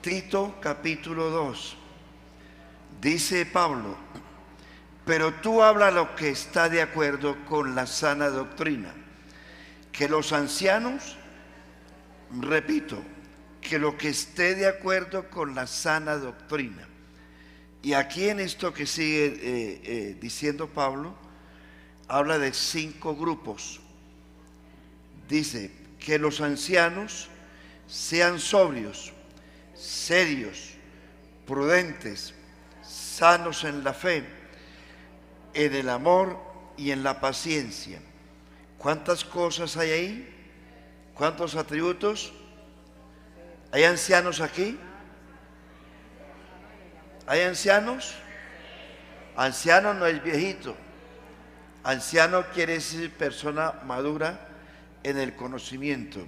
Tito capítulo 2. Dice Pablo: pero tú habla lo que está de acuerdo con la sana doctrina, que los ancianos, repito, que lo que esté de acuerdo con la sana doctrina. Y aquí en esto que sigue diciendo Pablo, habla de 5 grupos. Dice que los ancianos sean sobrios, serios, prudentes, sanos en la fe, en el amor y en la paciencia. ¿Cuántas cosas hay ahí? ¿Cuántos atributos? ¿Hay ancianos aquí? ¿Hay ancianos? Anciano no es viejito. Anciano quiere decir persona madura en el conocimiento.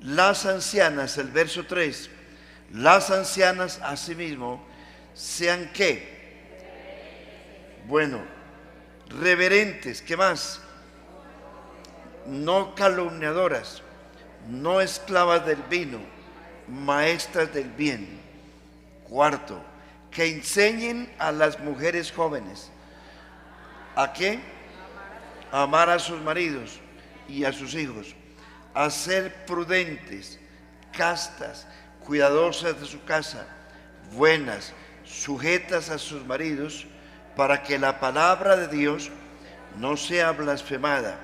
Las ancianas, el verso 3, las ancianas asimismo sean ¿qué? Bueno, reverentes, ¿qué más? No calumniadoras, no esclavas del vino, maestras del bien. Cuarto, que enseñen a las mujeres jóvenes. ¿A qué? Amar a sus maridos y a sus hijos, a ser prudentes, castas, cuidadosas de su casa, buenas, sujetas a sus maridos, para que la palabra de Dios no sea blasfemada.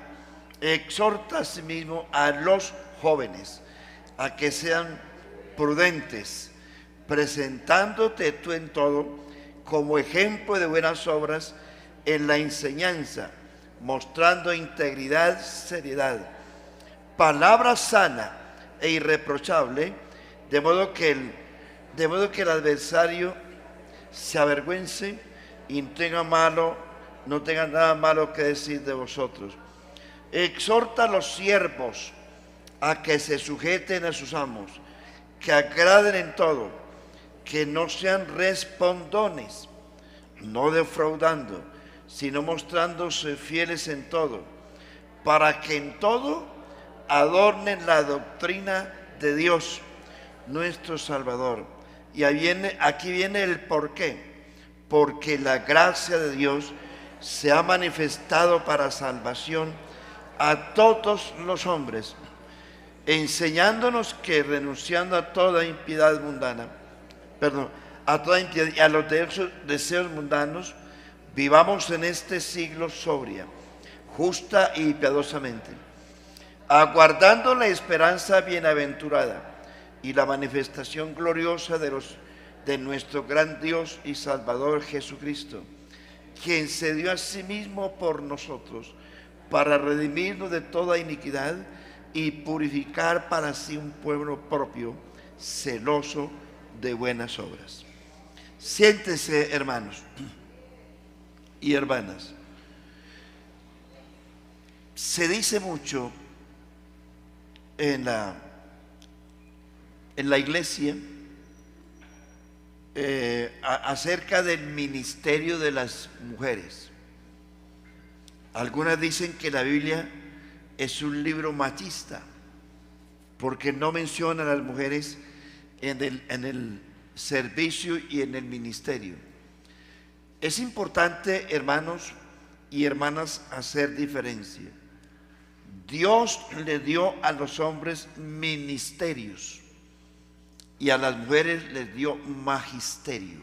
Exhorta asimismo a los jóvenes a que sean prudentes, presentándote tú en todo como ejemplo de buenas obras en la enseñanza, mostrando integridad, seriedad, palabra sana e irreprochable, de modo que el adversario se avergüence y no tenga nada malo que decir de vosotros. Exhorta a los siervos a que se sujeten a sus amos, que agraden en todo, que no sean respondones, no defraudando, sino mostrándose fieles en todo, para que en todo adornen la doctrina de Dios, nuestro Salvador. Y aquí viene el por qué. Porque la gracia de Dios se ha manifestado para salvación a todos los hombres, enseñándonos que renunciando a toda impiedad mundana, a toda impiedad y a los deseos mundanos, vivamos en este siglo sobria, justa y piadosamente, aguardando la esperanza bienaventurada y la manifestación gloriosa de nuestro gran Dios y Salvador Jesucristo, quien se dio a sí mismo por nosotros para redimirnos de toda iniquidad y purificar para sí un pueblo propio, celoso de buenas obras. Siéntese, hermanos y hermanas. Se dice mucho en la iglesia acerca del ministerio de las mujeres. Algunas dicen que la Biblia es un libro machista porque no menciona a las mujeres en el servicio y en el ministerio. Es importante, hermanos y hermanas, hacer diferencia. Dios le dio a los hombres ministerios y a las mujeres les dio magisterio.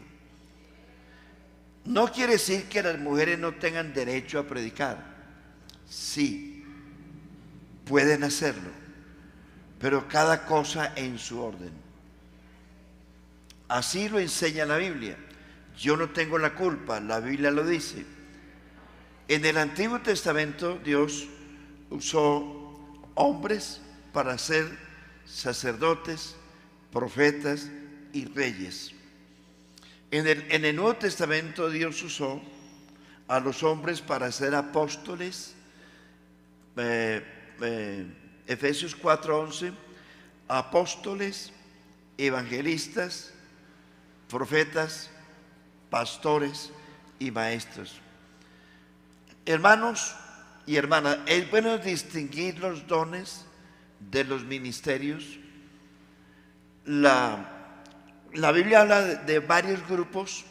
No quiere decir que las mujeres no tengan derecho a predicar. Sí, pueden hacerlo, pero cada cosa en su orden. Así lo enseña la Biblia. Yo no tengo la culpa, la Biblia lo dice. En el Antiguo Testamento Dios usó hombres para ser sacerdotes, profetas y reyes. En el Nuevo Testamento Dios usó a los hombres para ser apóstoles, Efesios 4:11, apóstoles, evangelistas, profetas, pastores y maestros. Hermanos y hermanas, es bueno distinguir los dones de los ministerios. La La Biblia habla de varios grupos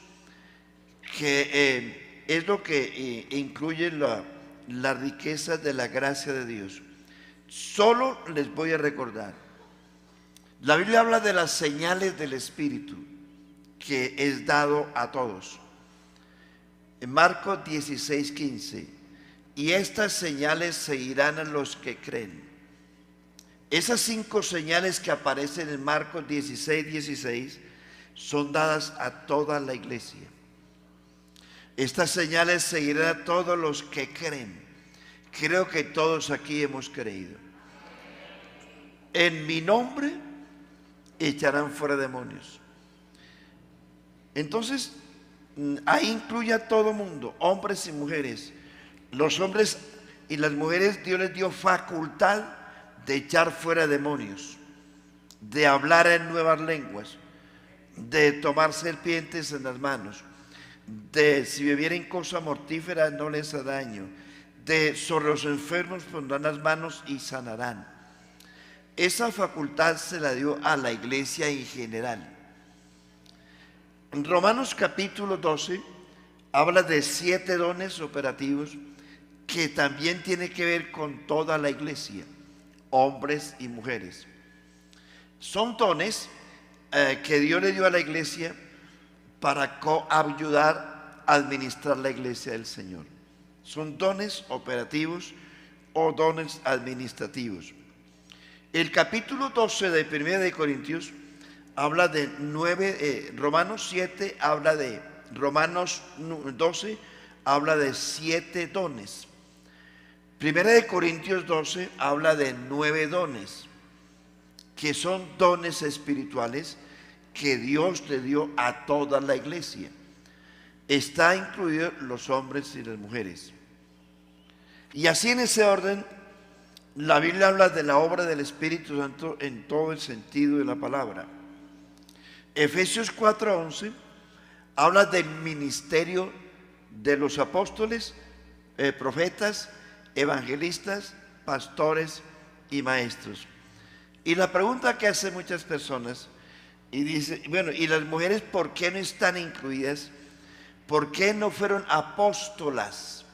que es lo que incluye la riqueza de la gracia de Dios. Solo les voy a recordar. La Biblia habla de las señales del Espíritu que es dado a todos. En Marcos 16:15, y estas señales seguirán a los que creen. Esas 5 señales que aparecen en Marcos 16:16 son dadas a toda la iglesia. Estas señales seguirán a todos los que creen. Creo que todos aquí hemos creído. En mi nombre echarán fuera demonios. Entonces, ahí incluye a todo mundo, hombres y mujeres. Los hombres y las mujeres, Dios les dio facultad de echar fuera demonios, de hablar en nuevas lenguas, de tomar serpientes en las manos, de si bebieren cosa mortífera no les hará daño, de sobre los enfermos pondrán las manos y sanarán. Esa facultad se la dio a la iglesia en general. En Romanos capítulo 12 habla de 7 dones operativos que también tiene que ver con toda la iglesia, hombres y mujeres. Son dones que Dios le dio a la iglesia para ayudar a administrar la iglesia del Señor. Son dones operativos o dones administrativos. El capítulo 12 de 1 de Corintios habla de 9, Romanos 7 habla de, Romanos 12 habla de 7 dones. 1 de Corintios 12 habla de 9 dones, que son dones espirituales que Dios le dio a toda la iglesia. Está incluido los hombres y las mujeres. Y así en ese orden, la Biblia habla de la obra del Espíritu Santo en todo el sentido de la palabra. Efesios 4:11 habla del ministerio de los apóstoles, profetas, evangelistas, pastores y maestros. Y la pregunta que hacen muchas personas, y dice, bueno, ¿y las mujeres por qué no están incluidas? ¿Por qué no fueron apóstolas?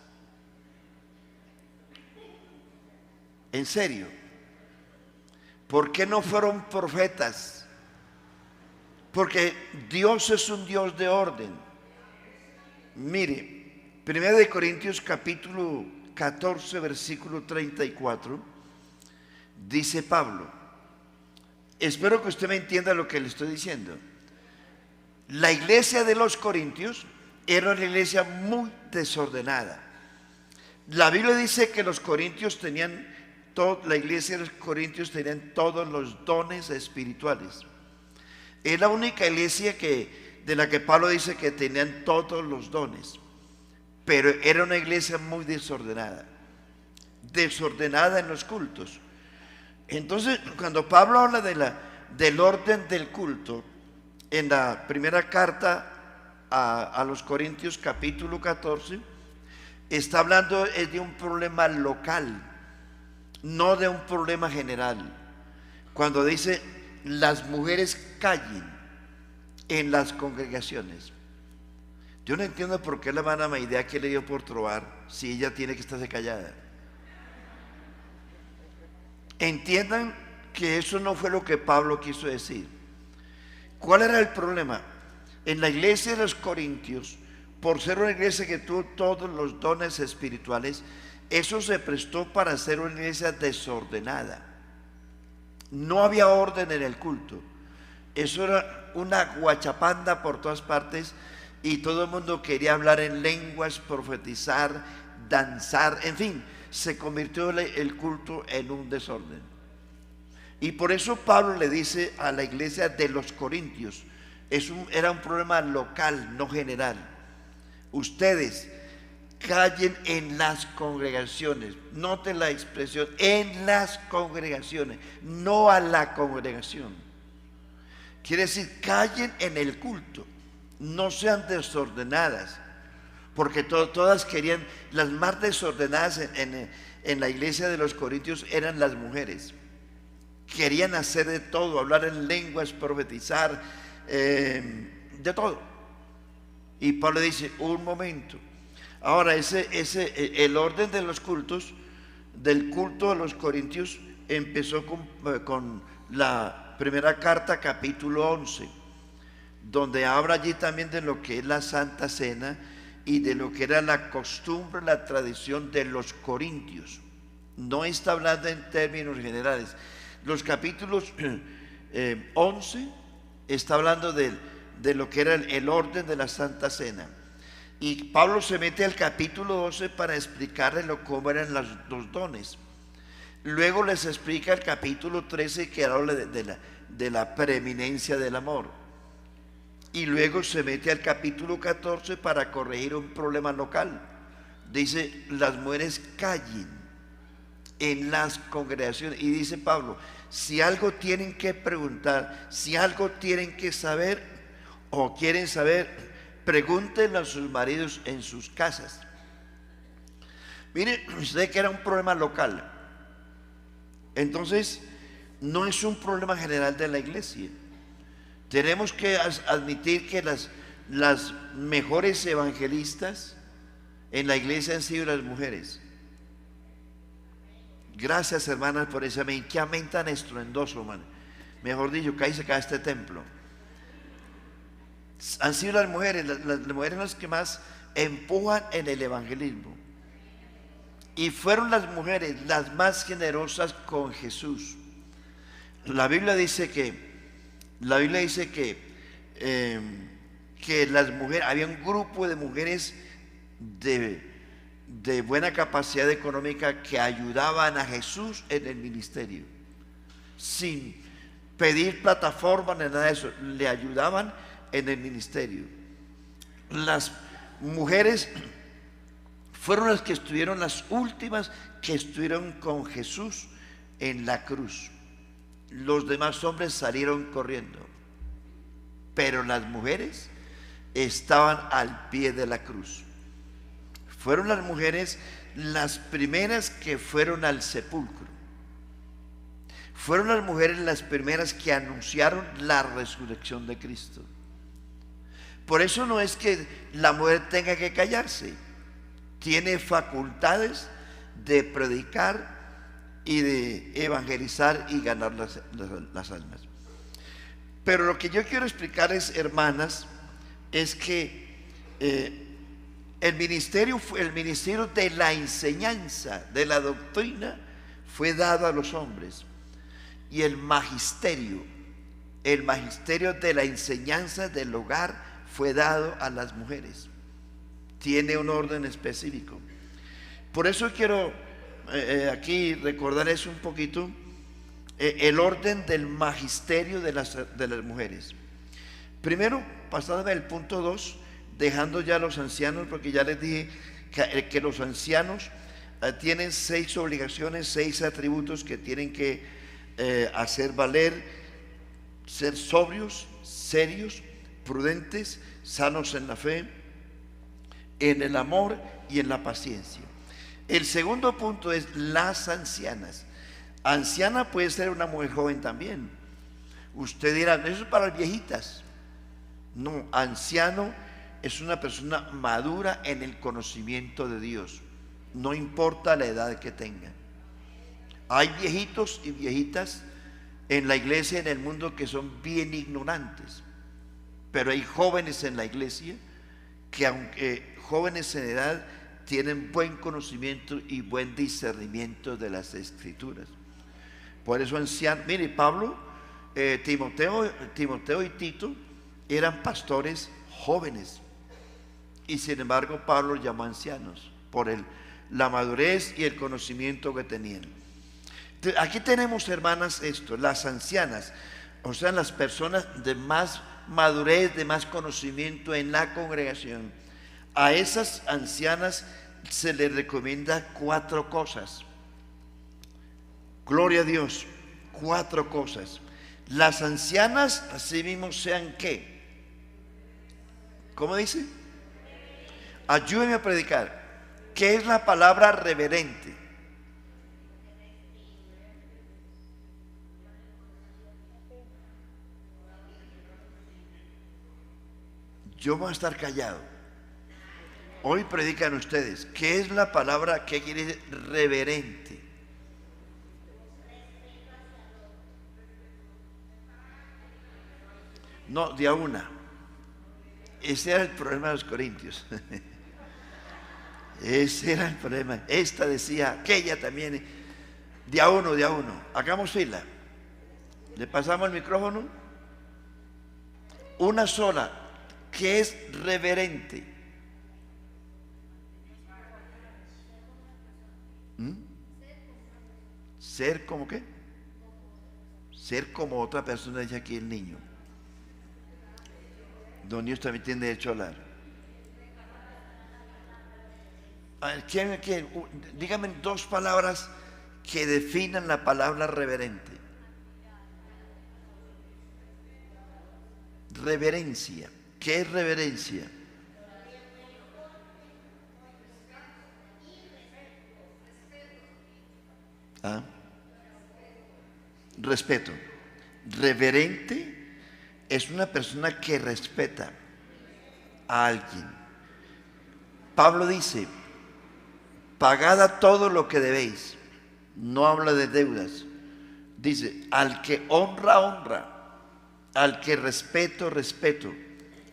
En serio, ¿por qué no fueron profetas? Porque Dios es un Dios de orden. Mire, 1 de Corintios capítulo 14, versículo 34, dice Pablo, espero que usted me entienda lo que le estoy diciendo. La iglesia de los Corintios era una iglesia muy desordenada. La Biblia dice que los corintios tenían la iglesia de los Corintios tenían todos los dones espirituales. Es la única iglesia de la que Pablo dice que tenían todos los dones. Pero era una iglesia muy desordenada. Desordenada en los cultos. Entonces, cuando Pablo habla del orden del culto, en la primera carta a los Corintios capítulo 14, está hablando de un problema local, no de un problema general. Cuando dice las mujeres callen en las congregaciones, yo no entiendo por qué la hermana Maidea que le dio por trobar si ella tiene que estarse callada. Entiendan que eso no fue lo que Pablo quiso decir. ¿Cuál era el problema? En la iglesia de los Corintios, por ser una iglesia que tuvo todos los dones espirituales, eso se prestó para ser una iglesia desordenada. No había orden en el culto. Eso era una guachapanda por todas partes y todo el mundo quería hablar en lenguas, profetizar, danzar, en fin, se convirtió el culto en un desorden. Y por eso Pablo le dice a la iglesia de los Corintios, era un problema local, no general. Ustedes callen en las congregaciones. Noten la expresión, en las congregaciones, no a la congregación. Quiere decir, callen en el culto, no sean desordenadas, porque todas querían, las más desordenadas en la iglesia de los Corintios eran las mujeres. Querían hacer de todo, hablar en lenguas, profetizar, de todo. Y Pablo dice, un momento. Ahora, el orden de los cultos, del culto a los corintios, empezó con la primera carta, capítulo 11, donde habla allí también de lo que es la Santa Cena y de lo que era la costumbre, la tradición de los corintios. No está hablando en términos generales. Los capítulos 11 está hablando de lo que era el orden de la Santa Cena. Y Pablo se mete al capítulo 12 para explicarle cómo eran los dones. Luego les explica el capítulo 13 que habla de la preeminencia del amor. Y luego se mete al capítulo 14 para corregir un problema local. Dice, las mujeres callen en las congregaciones. Y dice Pablo, si algo tienen que preguntar, si algo tienen que saber o quieren saber, pregúntenlo a sus maridos en sus casas. Mire usted que era un problema local. Entonces, no es un problema general de la iglesia. Tenemos que admitir que las mejores evangelistas en la iglesia han sido las mujeres. Gracias, hermanas, por ese amén. Qué amén tan estruendoso, hermano. Mejor dicho, cállese acá este templo. Han sido las mujeres las que más empujan en el evangelismo. Y fueron las mujeres las más generosas con Jesús. La Biblia dice que las mujeres, había un grupo de mujeres de buena capacidad económica que ayudaban a Jesús en el ministerio, sin pedir plataforma ni nada de eso, le ayudaban en el ministerio. Las mujeres fueron las que estuvieron, las últimas que estuvieron con Jesús en la cruz. Los demás hombres salieron corriendo, pero las mujeres estaban al pie de la cruz. Fueron las mujeres las primeras que fueron al sepulcro. Fueron las mujeres las primeras que anunciaron la resurrección de Cristo. Por eso no es que la mujer tenga que callarse. Tiene facultades de predicar y de evangelizar y ganar las almas. Pero lo que yo quiero explicarles, hermanas, es que el ministerio de la enseñanza, de la doctrina, fue dado a los hombres. Y el magisterio de la enseñanza del hogar fue dado a las mujeres. Tiene un orden específico. Por eso quiero aquí recordarles un poquito el orden del magisterio de las mujeres. Primero, pasándome el punto 2, dejando ya a los ancianos, porque ya les dije que los ancianos tienen 6 obligaciones, 6 atributos que tienen que hacer valer: ser sobrios, serios, prudentes, sanos en la fe, en el amor y en la paciencia. El segundo punto es las ancianas. Anciana puede ser una mujer joven también. Usted dirá, eso es para las viejitas. No, anciano es una persona madura en el conocimiento de Dios, no importa la edad que tenga. Hay viejitos y viejitas en la iglesia, en el mundo, que son bien ignorantes, pero hay jóvenes en la iglesia que, aunque jóvenes en edad, tienen buen conocimiento y buen discernimiento de las escrituras. Por eso ancianos, mire, Pablo, Timoteo y Tito eran pastores jóvenes, y sin embargo Pablo los llamó ancianos por la madurez y el conocimiento que tenían. Entonces, aquí tenemos, hermanas, las ancianas, o sea, las personas de más madurez, de más conocimiento en la congregación. A esas ancianas se les recomienda 4 cosas. Gloria a Dios, 4 cosas. Las ancianas así mismo sean ¿qué? ¿Cómo dice? Ayúdenme a predicar. ¿Qué es la palabra reverente? Yo voy a estar callado. Hoy predican ustedes. ¿Qué es la palabra que quiere decir reverente? No, de a una. Ese era el problema de los corintios. Ese era el problema. Esta decía, aquella también. De a uno, de a uno. Hagamos fila. Le pasamos el micrófono. Una sola, que es reverente. ¿Ser como qué? Ser como otra persona, dice aquí el niño. Don Dios también tiene derecho a hablar. A ver, dígame dos palabras que definan la palabra reverente. Reverencia. ¿Qué es reverencia? ¿Ah? Respeto. Reverente es una persona que respeta a alguien. Pablo dice, pagad a todo lo que debéis. No habla de deudas. Dice, al que honra, honra. Al que respeto, respeto.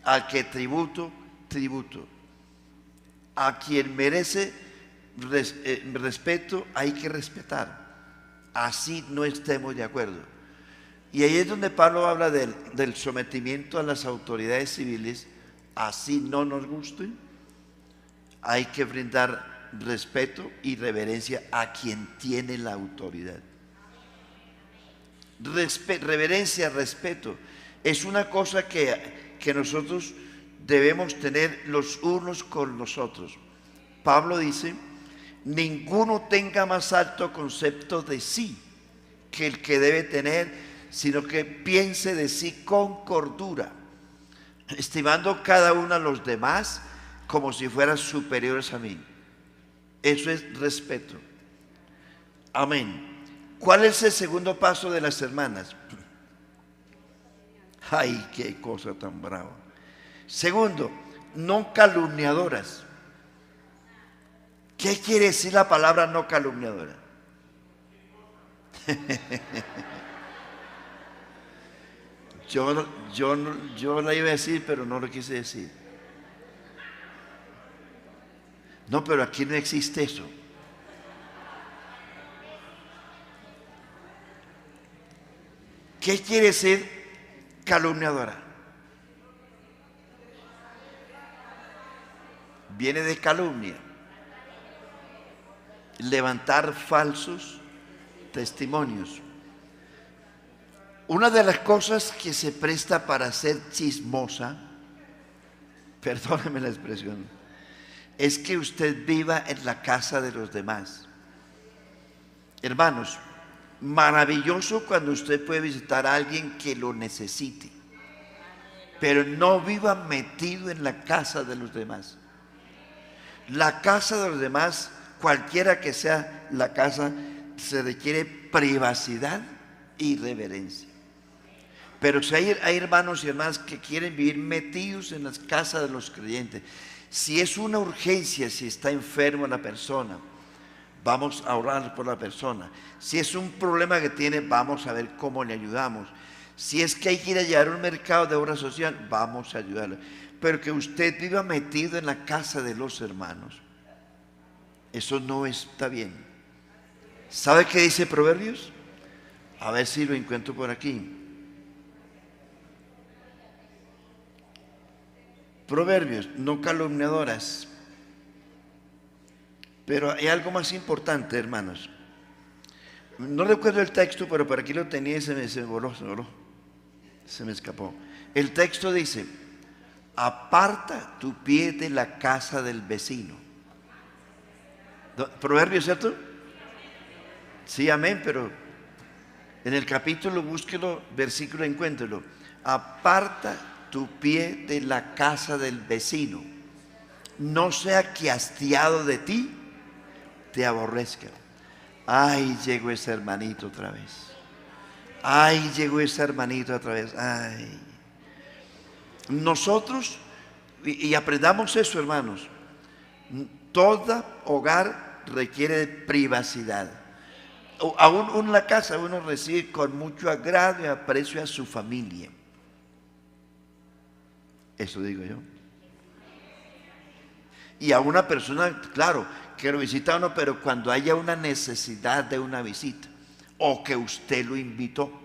Al que tributo, tributo. A quien merece respeto, hay que respetar. Así no estemos de acuerdo. Y ahí es donde Pablo habla del sometimiento a las autoridades civiles. Así no nos guste, hay que brindar respeto y reverencia a quien tiene la autoridad. Reverencia, respeto, es una cosa que nosotros debemos tener los unos con los otros. Pablo dice, ninguno tenga más alto concepto de sí que el que debe tener, sino que piense de sí con cordura, estimando cada uno a los demás como si fueran superiores a mí. Eso es respeto. Amén. ¿Cuál es el segundo paso de las hermanas? Ay, qué cosa tan brava. Segundo, no calumniadoras. ¿Qué quiere decir la palabra no calumniadora? Yo la iba a decir, pero no lo quise decir. No, pero aquí no existe eso. ¿Qué quiere decir calumniadora? Viene de calumnia. Levantar falsos testimonios. Una de las cosas que se presta para ser chismosa, perdóneme la expresión, es que usted viva en la casa de los demás. Hermanos, maravilloso cuando usted puede visitar a alguien que lo necesite, pero no viva metido en la casa de los demás. La casa de los demás, cualquiera que sea la casa, se requiere privacidad y reverencia. Pero si hay hermanos y hermanas que quieren vivir metidos en las casas de los creyentes, si es una urgencia, si está enfermo la persona, vamos a orar por la persona. Si es un problema que tiene, vamos a ver cómo le ayudamos. Si es que hay que ir a llevar un mercado de obra social, vamos a ayudarle. Pero que usted viva metido en la casa de los hermanos, eso no está bien. ¿Sabe qué dice Proverbios? A ver si lo encuentro por aquí. Proverbios, no calumniadoras. Pero hay algo más importante, hermanos. No recuerdo el texto, pero por aquí lo tenía y se me voló, se me escapó. El texto dice, aparta tu pie de la casa del vecino. ¿Proverbios, cierto? Sí, amén, pero en el capítulo búsquelo, versículo, encuéntrelo. Aparta tu pie de la casa del vecino, no sea que hastiado de ti te aborrezca. Ay, llegó ese hermanito otra vez. Ay, llegó ese hermanito otra vez. Ay. Nosotros Y aprendamos eso, hermanos. Todo hogar requiere de privacidad. Aún en la casa uno recibe con mucho agrado y aprecio a su familia. Eso digo yo. Y a una persona, claro, que lo visita a uno, pero cuando haya una necesidad de una visita, o que usted lo invitó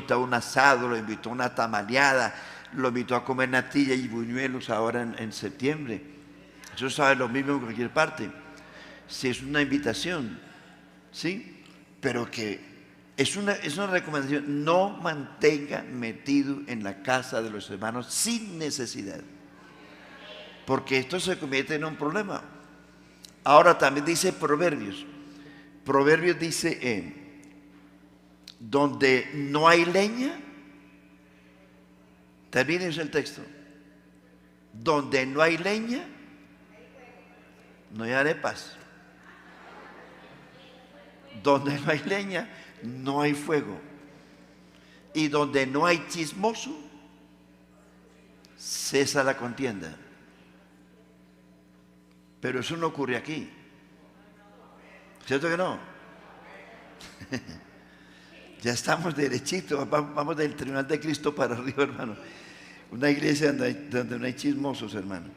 a un asado, lo invitó a una tamaleada, lo invitó a comer natilla y buñuelos ahora en septiembre. Eso sabe lo mismo en cualquier parte. Si es una invitación, ¿sí? Pero que es una recomendación: no mantenga metido en la casa de los hermanos sin necesidad, porque esto se convierte en un problema. Ahora también dice Proverbios dice, donde no hay leña, termine el texto, donde no hay leña, no hay arepas. Donde no hay leña, no hay fuego. Y donde no hay chismoso, cesa la contienda. Pero eso no ocurre aquí. ¿Cierto que no? Ya estamos derechito, vamos del tribunal de Cristo para arriba, hermano. Una iglesia donde no hay chismosos, hermano.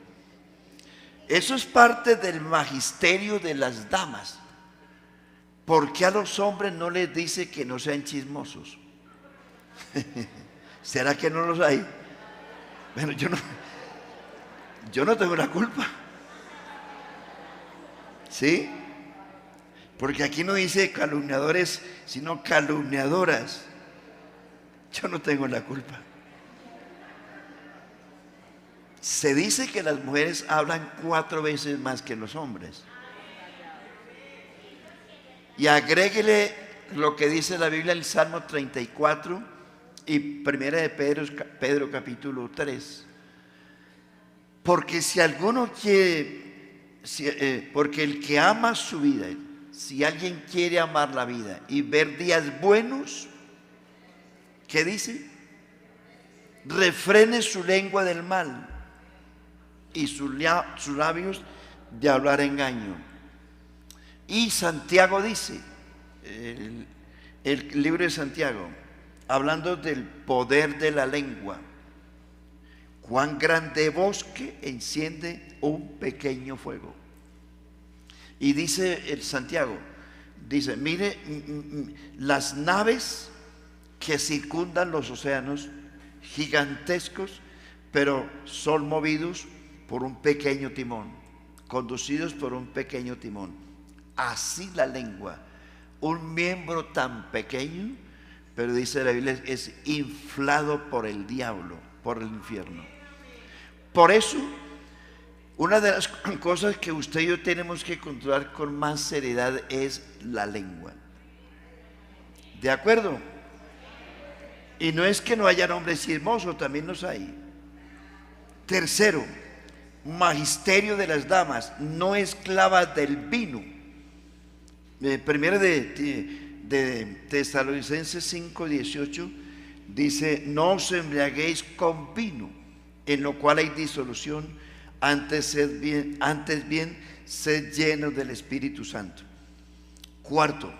Eso es parte del magisterio de las damas. ¿Por qué a los hombres no les dice que no sean chismosos? ¿Será que no los hay? Bueno, yo no tengo la culpa. ¿Sí? Porque aquí no dice calumniadores, sino calumniadoras. Yo no tengo la culpa. Se dice que las mujeres hablan 4 veces más que los hombres. Y agréguele lo que dice la Biblia en el Salmo 34 y primera de Pedro capítulo 3. Porque si alguno quiere, porque el que ama su vida, si alguien quiere amar la vida y ver días buenos, ¿qué dice? Refrene su lengua del mal y sus labios de hablar engaño. Y Santiago dice, el libro de Santiago, hablando del poder de la lengua: cuán grande bosque enciende un pequeño fuego. Y dice el Santiago, dice, mire, las naves que circundan los océanos, gigantescos, pero son movidos por un pequeño timón, conducidos por un pequeño timón. Así la lengua, un miembro tan pequeño, pero dice la Biblia, es inflado por el diablo, por el infierno. Por eso, una de las cosas que usted y yo tenemos que controlar con más seriedad es la lengua. ¿De acuerdo? Y no es que no hayan hombres chismosos, también los hay. Tercero, magisterio de las damas: no esclavas del vino. Primero de Tesalonicenses 5:18 dice: no os embriaguéis con vino, en lo cual hay disolución, antes bien sed llenos del Espíritu Santo. Cuarto,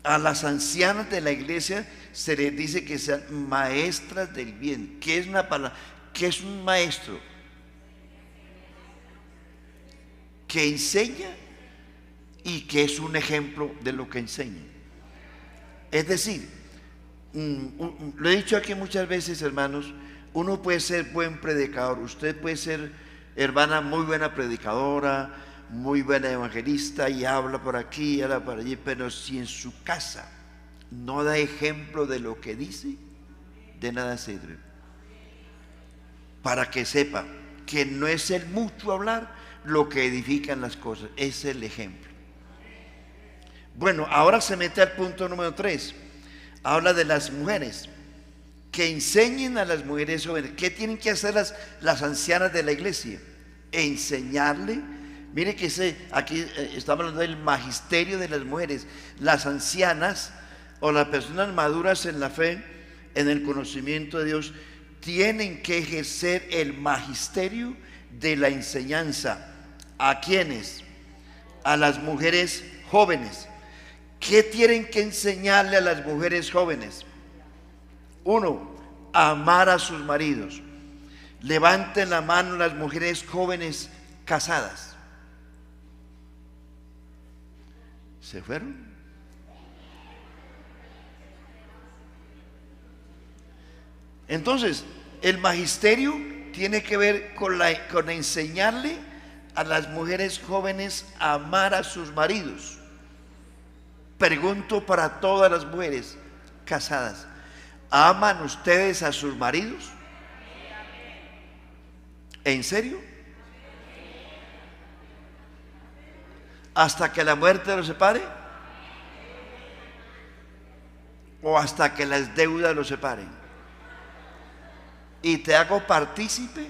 a las ancianas de la iglesia se les dice que sean maestras del bien. ¿Qué es una palabra? ¿Qué es un maestro? Que enseña y que es un ejemplo de lo que enseña. Es decir, lo he dicho aquí muchas veces, hermanos, uno puede ser buen predicador, usted puede ser, hermana, muy buena predicadora, muy buena evangelista, y habla por aquí y habla por allí, pero si en su casa no da ejemplo de lo que dice, de nada sirve. Para que sepa que no es el mucho hablar lo que edifican las cosas, es el ejemplo. Bueno, ahora se mete al punto número 3. Habla de las mujeres, que enseñen a las mujeres jóvenes. ¿Qué tienen que hacer las ancianas de la iglesia? Enseñarle. Mire que aquí estamos hablando del magisterio de las mujeres. Las ancianas o las personas maduras en la fe, en el conocimiento de Dios, tienen que ejercer el magisterio de la enseñanza. ¿A quiénes? A las mujeres jóvenes. ¿Qué tienen que enseñarle a las mujeres jóvenes? Uno, amar a sus maridos. Levanten la mano las mujeres jóvenes casadas. ¿Se fueron? Entonces, el magisterio tiene que ver con enseñarle a las mujeres jóvenes a amar a sus maridos. Pregunto para todas las mujeres casadas: ¿aman ustedes a sus maridos? ¿En serio? ¿Hasta que la muerte los separe? ¿O hasta que las deudas los separen? Y te hago partícipe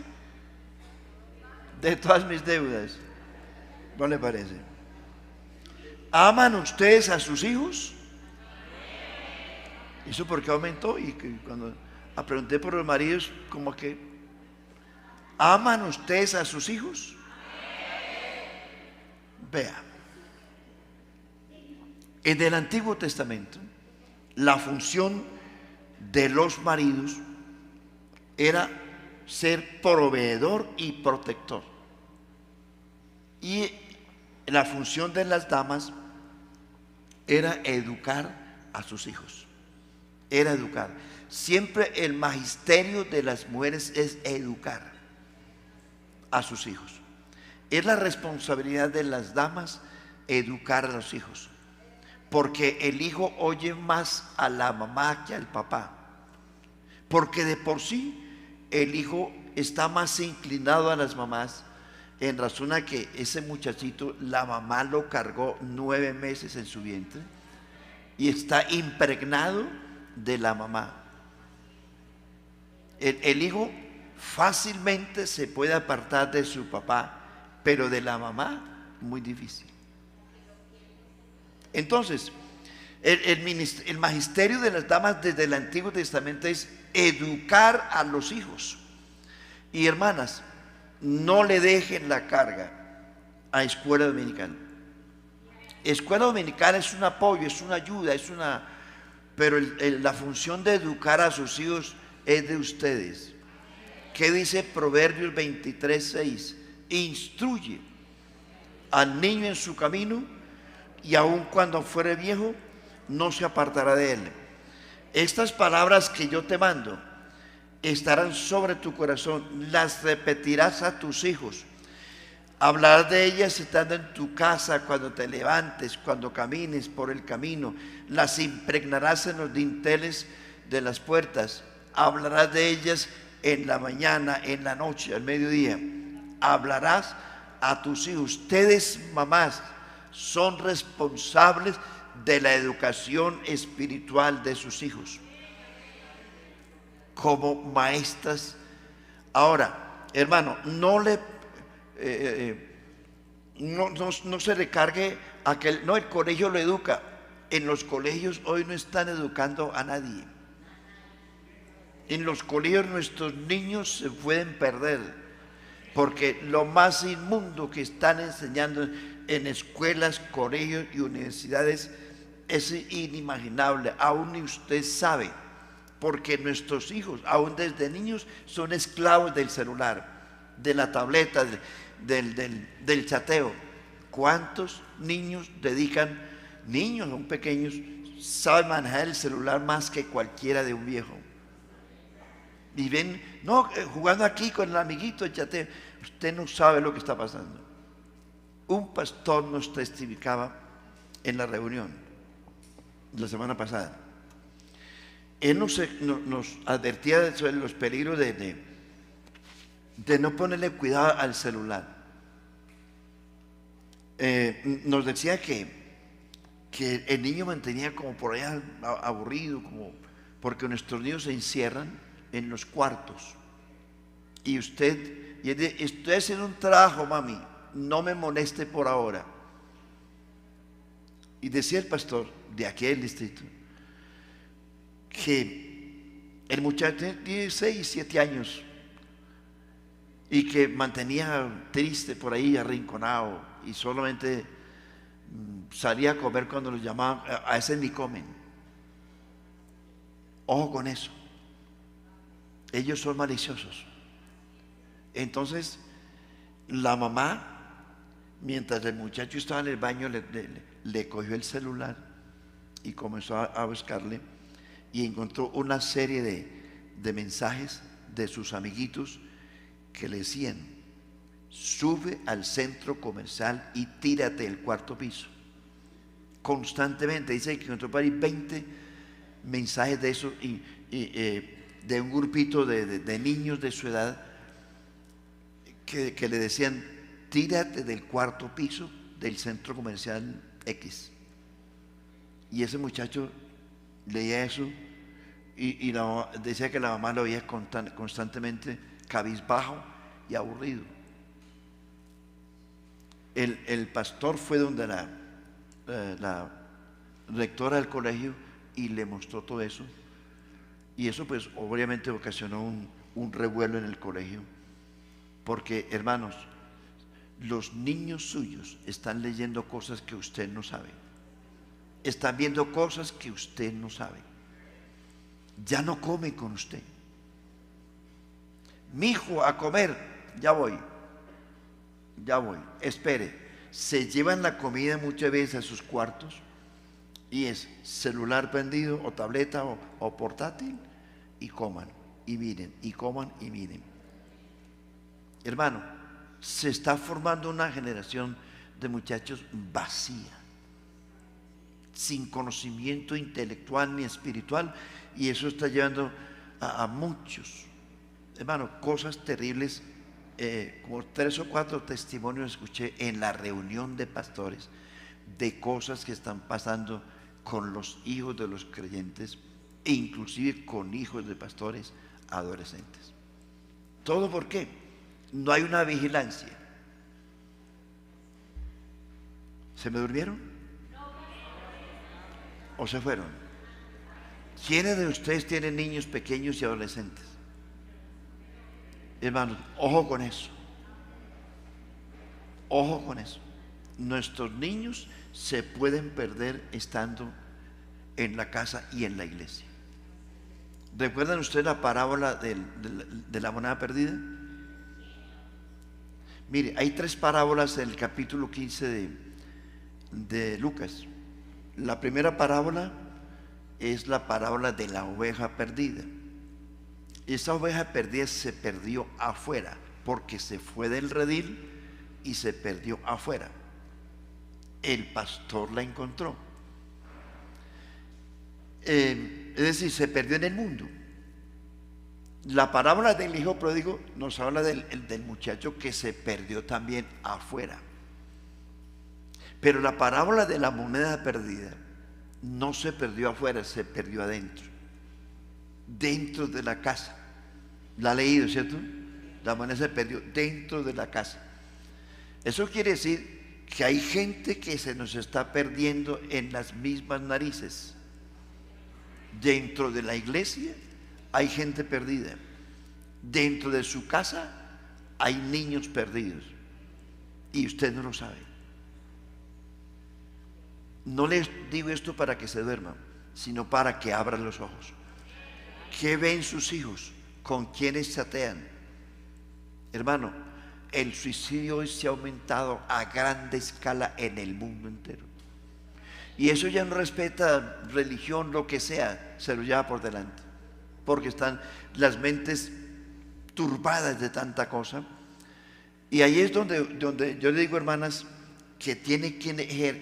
de todas mis deudas. ¿No le parece? ¿Aman ustedes a sus hijos? ¿Eso por qué aumentó? Y cuando pregunté por los maridos, como que ¿aman ustedes a sus hijos? Vea, en el Antiguo Testamento la función de los maridos era ser proveedor y protector, y la función de las damas era educar a sus hijos. Era educar. Siempre el magisterio de las mujeres es educar a sus hijos. Es la responsabilidad de las damas educar a los hijos, porque el hijo oye más a la mamá que al papá, porque de por sí el hijo está más inclinado a las mamás, en razón a que ese muchachito la mamá lo cargó 9 meses en su vientre y está impregnado de la mamá. El hijo fácilmente se puede apartar de su papá, pero de la mamá muy difícil. Entonces, el magisterio de las damas desde el Antiguo Testamento es educar a los hijos. Y hermanas, no le dejen la carga a escuela dominical. Escuela dominical es un apoyo, es una ayuda, pero la función de educar a sus hijos es de ustedes. ¿Qué dice Proverbios 23:6? Instruye al niño en su camino, y aun cuando fuere viejo no se apartará de él. Estas palabras que yo te mando estarán sobre tu corazón, las repetirás a tus hijos, hablarás de ellas estando en tu casa, cuando te levantes, cuando camines por el camino, las impregnarás en los dinteles de las puertas, hablarás de ellas en la mañana, en la noche, al mediodía, hablarás a tus hijos. Ustedes, mamás, son responsables de la educación espiritual de sus hijos como maestras. Ahora, hermano, no se le cargue no, el colegio lo educa. En los colegios hoy no están educando a nadie. En los colegios nuestros niños se pueden perder, porque lo más inmundo que están enseñando en escuelas, colegios y universidades es inimaginable. Aún ni usted sabe, porque nuestros hijos, aún desde niños, son esclavos del celular, de la tableta, del chateo. ¿Cuántos niños niños aún pequeños, saben manejar el celular más que cualquiera de un viejo? Y ven, no, jugando aquí con el amiguito, el chateo. Usted no sabe lo que está pasando. Un pastor nos testificaba en la reunión la semana pasada. Él nos advertía sobre los peligros de no ponerle cuidado al celular. Nos decía que el niño mantenía como por allá aburrido, porque nuestros niños se encierran en los cuartos. Y estoy haciendo un trabajo, mami, no me moleste por ahora. Y decía el pastor de aquel distrito que El muchacho tiene 6, 7 años y que mantenía triste por ahí, arrinconado, y solamente salía a comer cuando los llamaban. A ese ni comen. Ojo con eso. Ellos son maliciosos. Entonces, la mamá, mientras el muchacho estaba en el baño, le cogió el celular y comenzó a buscarle, y encontró una serie de mensajes de sus amiguitos que le decían: sube al centro comercial y tírate del 4º piso. Constantemente dice que encontró para ahí 20 mensajes de eso, y de un grupito de niños de su edad que le decían: tírate del 4º piso del centro comercial X. Y ese muchacho leía eso, y decía que la mamá lo veía constantemente cabizbajo y aburrido. El pastor fue donde la rectora del colegio y le mostró todo eso, y eso pues obviamente ocasionó un revuelo en el colegio, porque, hermanos, los niños suyos están leyendo cosas que usted no sabe, están viendo cosas que usted no sabe. Ya no come con usted. Mi hijo, a comer, ya voy, espere. Se llevan la comida muchas veces a sus cuartos, y es celular prendido o tableta o portátil, y coman y miren, y coman y miren. Hermano, se está formando una generación de muchachos vacía, sin conocimiento intelectual ni espiritual, y eso está llevando a muchos, hermano, cosas terribles. Como 3 o 4 testimonios escuché en la reunión de pastores de cosas que están pasando con los hijos de los creyentes, e inclusive con hijos de pastores adolescentes. ¿Todo por qué? No hay una vigilancia. ¿Se me durmieron? ¿O se fueron? ¿Quiénes de ustedes tienen niños pequeños y adolescentes? Hermanos, ojo con eso. Ojo con eso. Nuestros niños se pueden perder estando en la casa y en la iglesia. ¿Recuerdan ustedes la parábola de la moneda perdida? Mire, hay 3 parábolas en el capítulo 15 de Lucas. La primera parábola es la parábola de la oveja perdida. Esa oveja perdida se perdió afuera, porque se fue del redil y se perdió afuera. El pastor la encontró. Es decir, se perdió en el mundo. La parábola del hijo pródigo nos habla del muchacho que se perdió también afuera. Pero la parábola de la moneda perdida no se perdió afuera, se perdió adentro, dentro de la casa. La ha leído, ¿cierto? La moneda se perdió dentro de la casa. Eso quiere decir que hay gente que se nos está perdiendo en las mismas narices. Dentro de la iglesia hay gente perdida. Dentro de su casa hay niños perdidos, y usted no lo sabe. No les digo esto para que se duerman, sino para que abran los ojos. ¿Qué ven sus hijos? ¿Con quiénes chatean? Hermano, el suicidio hoy se ha aumentado a grande escala en el mundo entero. Y eso ya no respeta religión, lo que sea, se lo lleva por delante, porque están las mentes turbadas de tanta cosa. Y ahí es donde yo le digo, hermanas, que tiene que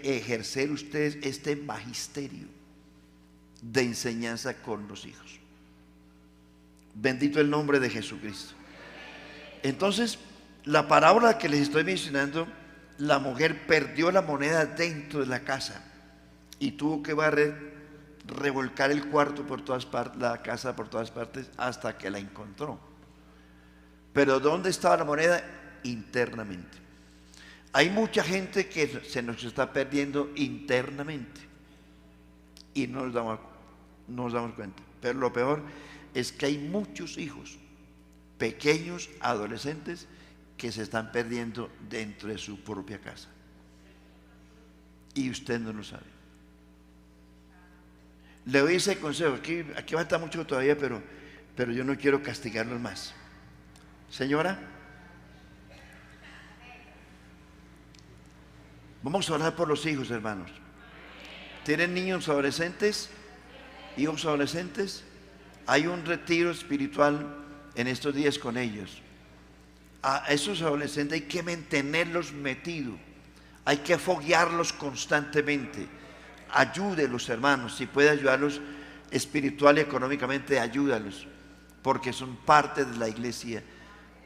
ejercer ustedes este magisterio de enseñanza con los hijos. Bendito el nombre de Jesucristo. Entonces, la parábola que les estoy mencionando, la mujer perdió la moneda dentro de la casa y tuvo que revolcar el cuarto por todas partes, la casa por todas partes, hasta que la encontró. Pero ¿dónde estaba la moneda? Internamente. Hay mucha gente que se nos está perdiendo internamente y no nos damos cuenta. Pero lo peor es que hay muchos hijos, pequeños, adolescentes, que se están perdiendo dentro de su propia casa. Y usted no lo sabe. Le doy ese consejo. Aquí falta mucho todavía, pero yo no quiero castigarlos más. Señora, vamos a orar por los hijos, hermanos. ¿Tienen niños adolescentes? ¿Hijos adolescentes? Hay un retiro espiritual en estos días con ellos. A esos adolescentes hay que mantenerlos metidos, hay que foguearlos constantemente. Ayúdelos, hermanos, si puede ayudarlos espiritual y económicamente, ayúdalos, porque son parte de la iglesia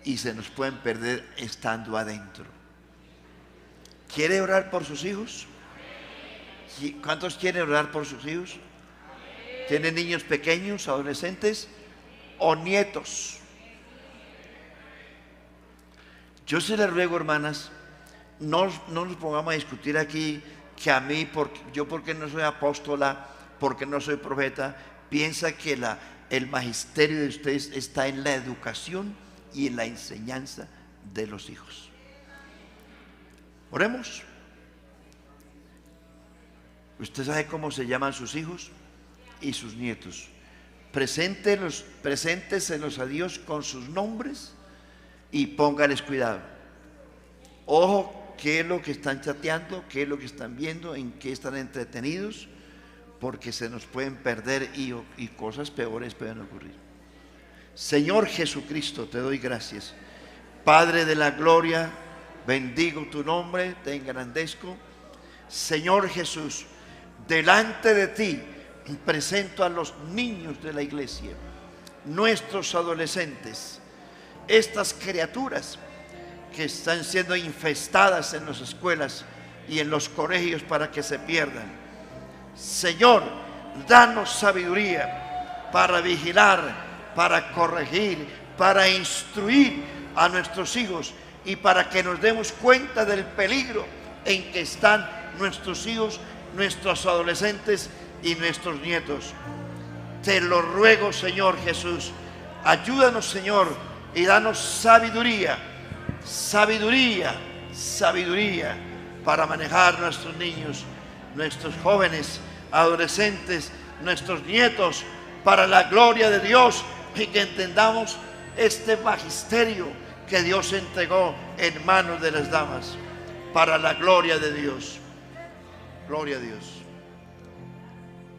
y se nos pueden perder estando adentro. ¿Quiere orar por sus hijos? ¿Cuántos quieren orar por sus hijos? ¿Tienen niños pequeños, adolescentes o nietos? Yo se les ruego, hermanas, no nos pongamos a discutir aquí que a mí, yo porque no soy apóstola, porque no soy profeta, piensa que el magisterio de ustedes está en la educación y en la enseñanza de los hijos. Oremos. Usted sabe cómo se llaman sus hijos y sus nietos. Presénteselos a Dios con sus nombres y póngales cuidado. Ojo, qué es lo que están chateando, qué es lo que están viendo, en qué están entretenidos, porque se nos pueden perder y cosas peores pueden ocurrir. Señor Jesucristo, te doy gracias. Padre de la gloria, bendigo tu nombre, te engrandezco. Señor Jesús, delante de ti presento a los niños de la iglesia, nuestros adolescentes, estas criaturas que están siendo infestadas en las escuelas y en los colegios para que se pierdan. Señor, danos sabiduría para vigilar, para corregir, para instruir a nuestros hijos y para que nos demos cuenta del peligro en que están nuestros hijos, nuestros adolescentes y nuestros nietos. Te lo ruego, Señor Jesús, ayúdanos, Señor, y danos sabiduría para manejar nuestros niños, nuestros jóvenes, adolescentes, nuestros nietos, para la gloria de Dios, y que entendamos este magisterio que Dios entregó en manos de las damas, para la gloria de Dios. Gloria a Dios.